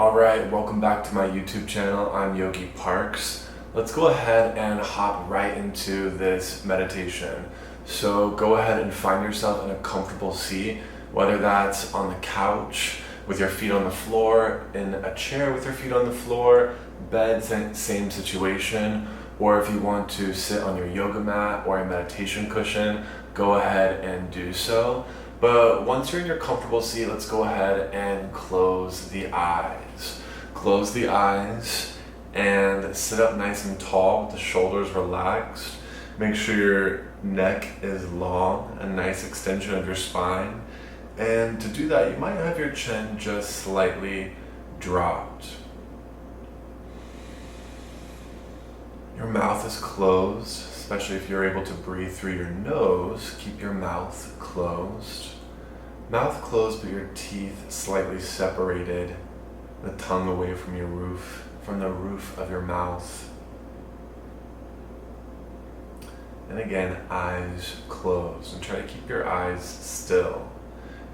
Alright, welcome back to my YouTube channel. I'm Yogi Parks. Let's go ahead and hop right into this meditation. So go ahead and find yourself in a comfortable seat, whether that's on the couch with your feet on the floor, in a chair with your feet on the floor, bed, same situation, or if you want to sit on your yoga mat or a meditation cushion, go ahead and do so. But once you're in your comfortable seat, let's go ahead and close the eyes. Close the eyes and sit up nice and tall with the shoulders relaxed. Make sure your neck is long, a nice extension of your spine. And to do that, you might have your chin just slightly dropped. Your mouth is closed, especially if you're able to breathe through your nose. Keep your mouth closed. Mouth closed, but your teeth slightly separated, the tongue away from the roof of your mouth. And again, eyes closed. And try to keep your eyes still.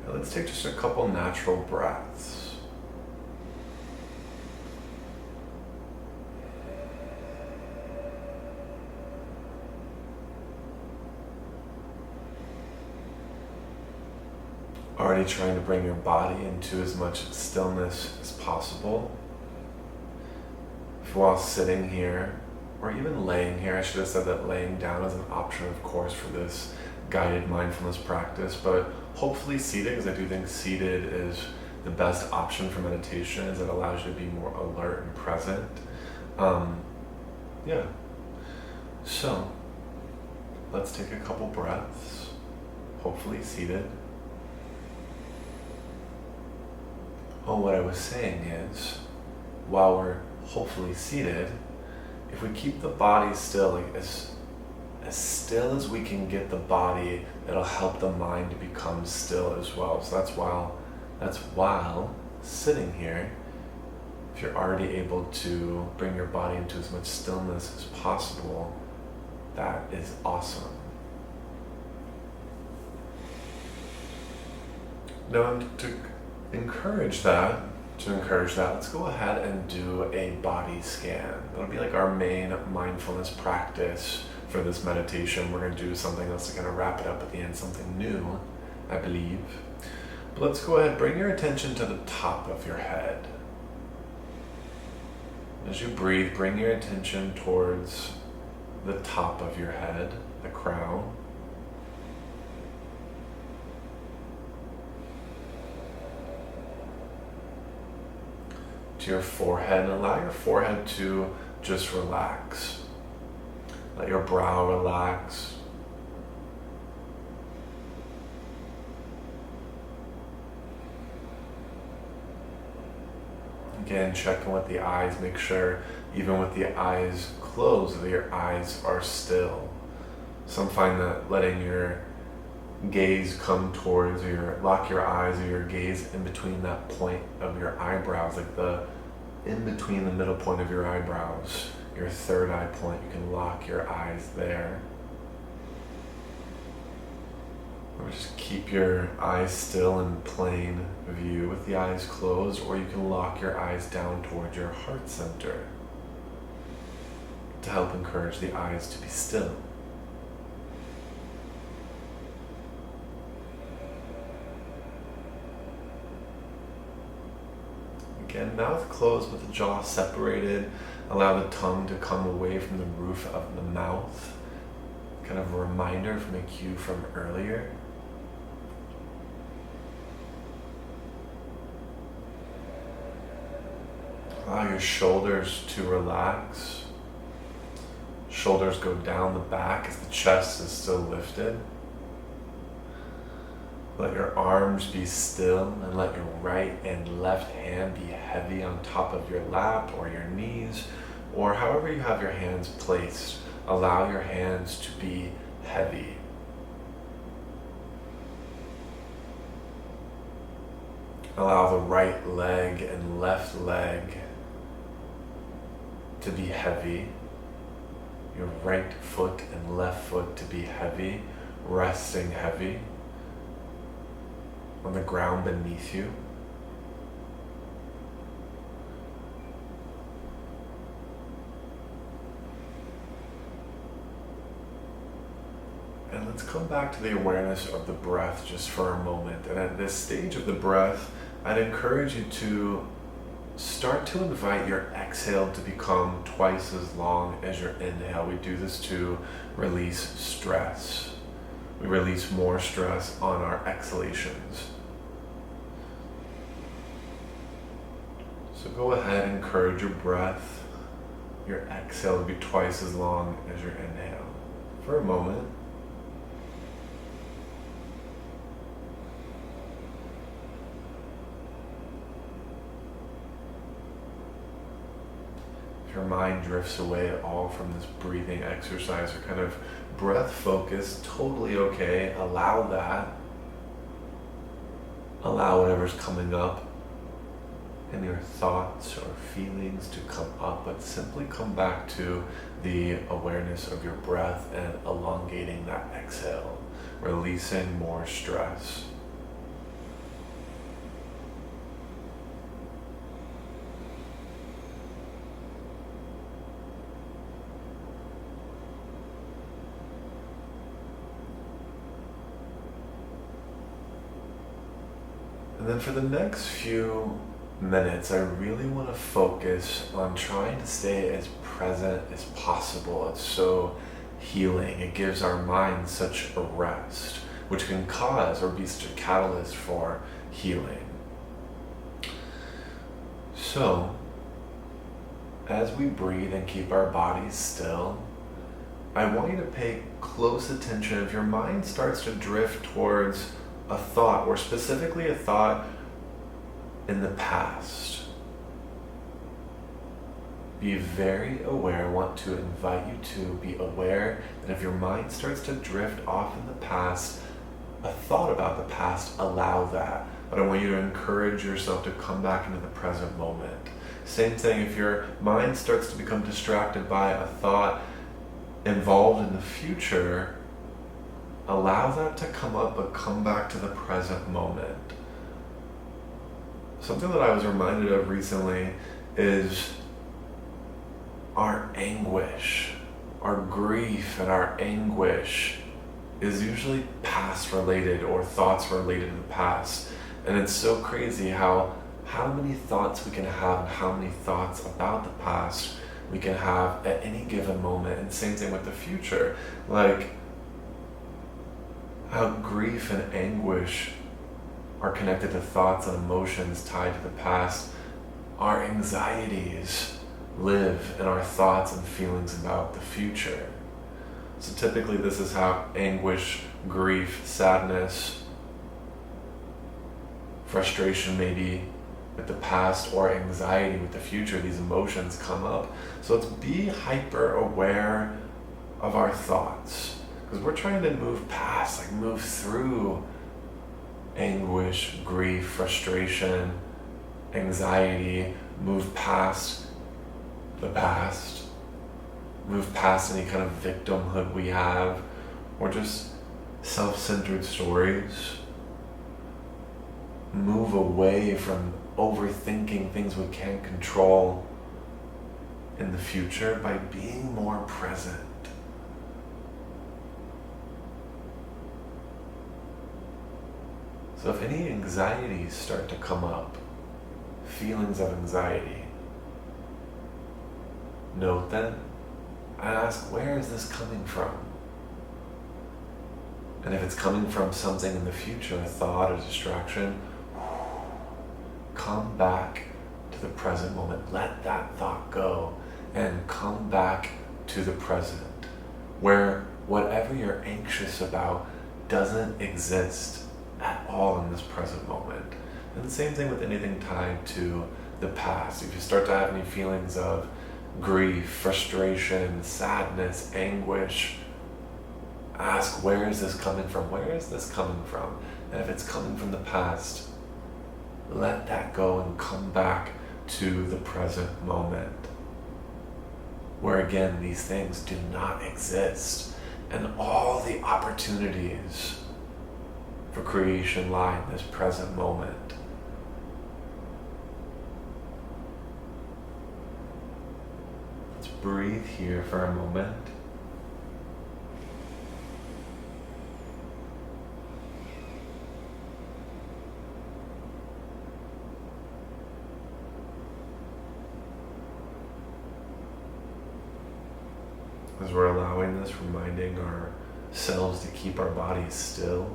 Now let's take just a couple natural breaths. Already trying to bring your body into as much stillness as possible. If while sitting here, or even laying here, I should have said that laying down is an option, of course, for this guided mindfulness practice, but hopefully seated, because I do think seated is the best option for meditation, as it allows you to be more alert and present. So let's take a couple breaths, hopefully seated. What I was saying is, while we're hopefully seated, if we keep the body still, like as still as we can get the body, it'll help the mind to become still as well. So that's while sitting here, if you're already able to bring your body into as much stillness as possible, that is awesome. Now to encourage that, let's go ahead and do a body scan. That'll be like our main mindfulness practice for this meditation. We're going to do something else to kind of wrap it up at the end, something new, I believe. But let's go ahead, bring your attention to the top of your head. As you breathe, bring your attention towards the top of your head, the crown. To your forehead, and allow your forehead to just relax. Let your brow relax. Again, check in with the eyes. Make sure, even with the eyes closed, that your eyes are still. Some find that letting your gaze come towards, or lock your eyes or your gaze in between that point of your eyebrows, like in between the middle point of your eyebrows, your third eye point, you can lock your eyes there. Or just keep your eyes still in plain view with the eyes closed, or you can lock your eyes down towards your heart center to help encourage the eyes to be still. Again, mouth closed with the jaw separated. Allow the tongue to come away from the roof of the mouth. Kind of a reminder from a cue from earlier. Allow your shoulders to relax. Shoulders go down the back as the chest is still lifted. Let your arms be still, and let your right and left hand be heavy on top of your lap or your knees, or however you have your hands placed. Allow your hands to be heavy. Allow the right leg and left leg to be heavy. Your right foot and left foot to be heavy, resting heavy on the ground beneath you. let's come back to the awareness of the breath just for a moment. And at this stage of the breath, I'd encourage you to start to invite your exhale to become twice as long as your inhale. We do this to release stress. We release more stress on our exhalations. So go ahead and encourage your breath, your exhale to be twice as long as your inhale for a moment. If your mind drifts away at all from this breathing exercise or kind of breath focus, totally okay. Allow that. Allow whatever's coming up in your thoughts or feelings to come up, but simply come back to the awareness of your breath and elongating that exhale, releasing more stress. And then for the next few minutes, I really want to focus on trying to stay as present as possible. It's so healing. It gives our mind such a rest, which can cause or be such a catalyst for healing. So, as we breathe and keep our bodies still, I want you to pay close attention. If your mind starts to drift towards a thought, or specifically a thought in the past, be very aware. I want to invite you to be aware that if your mind starts to drift off in the past, a thought about the past, allow that. But I want you to encourage yourself to come back into the present moment. Same thing, if your mind starts to become distracted by a thought involved in the future, allow that to come up, but come back to the present moment. Something that I was reminded of recently is our anguish, our grief and our anguish is usually past related or thoughts related to the past. And it's so crazy how many thoughts we can have and how many thoughts about the past we can have at any given moment. And same thing with the future. Like how grief and anguish are connected to thoughts and emotions tied to the past. Our anxieties live in our thoughts and feelings about the future. So typically this is how anguish, grief, sadness, frustration maybe with the past, or anxiety with the future, these emotions come up. So let's be hyper aware of our thoughts, because we're trying to move past, like move through anguish, grief, frustration, anxiety, move past the past, move past any kind of victimhood we have, or just self-centered stories. Move away from overthinking things we can't control in the future by being more present. So if any anxieties start to come up, feelings of anxiety, note them and ask, where is this coming from? And if it's coming from something in the future, a thought, a distraction, come back to the present moment. Let that thought go and come back to the present, where whatever you're anxious about doesn't exist at all in this present moment. And the same thing with anything tied to the past. If you start to have any feelings of grief, frustration, sadness, anguish, ask, where is this coming from? Where is this coming from? And if it's coming from the past, let that go and come back to the present moment, where again, these things do not exist, and all the opportunities for creation lie in this present moment. Let's breathe here for a moment. As we're allowing this, reminding ourselves to keep our bodies still,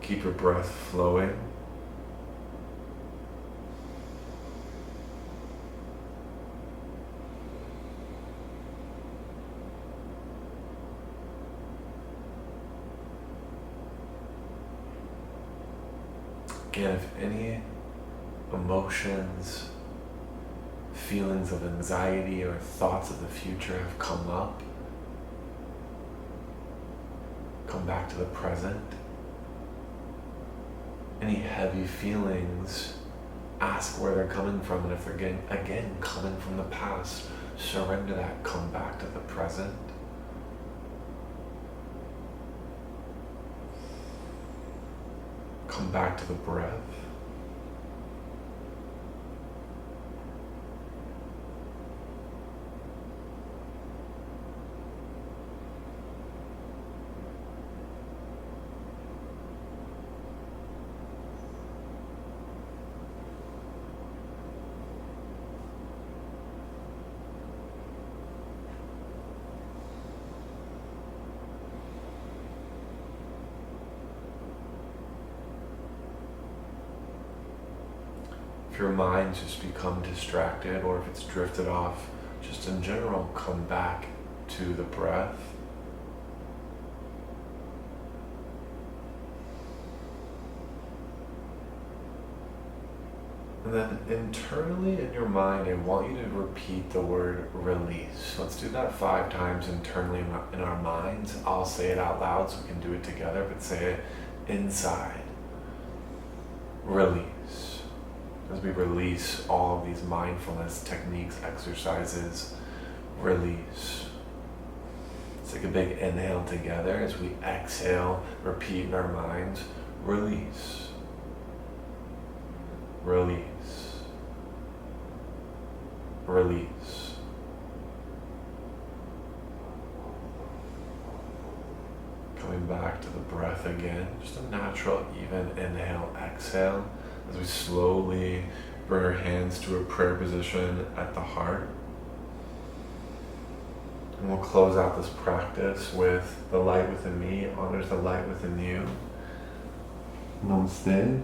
keep your breath flowing. Again, if any emotions, feelings of anxiety, or thoughts of the future have come up, come back to the present. Any heavy feelings, ask where they're coming from, and if they're again coming from the past, surrender that, come back to the present. Come back to the breath. If your mind's just become distracted, or if it's drifted off, just in general, come back to the breath. And then internally in your mind, I want you to repeat the word release. Let's do that 5 times internally in our minds. I'll say it out loud so we can do it together, but say it inside. Release. As we release all of these mindfulness techniques, exercises, release. Let's take a big inhale together. As we exhale, repeat in our minds, release. Release. Release. Coming back to the breath again, just a natural, even inhale, exhale. As we slowly bring our hands to a prayer position at the heart. And we'll close out this practice with the light within me honors the light within you. Namaste.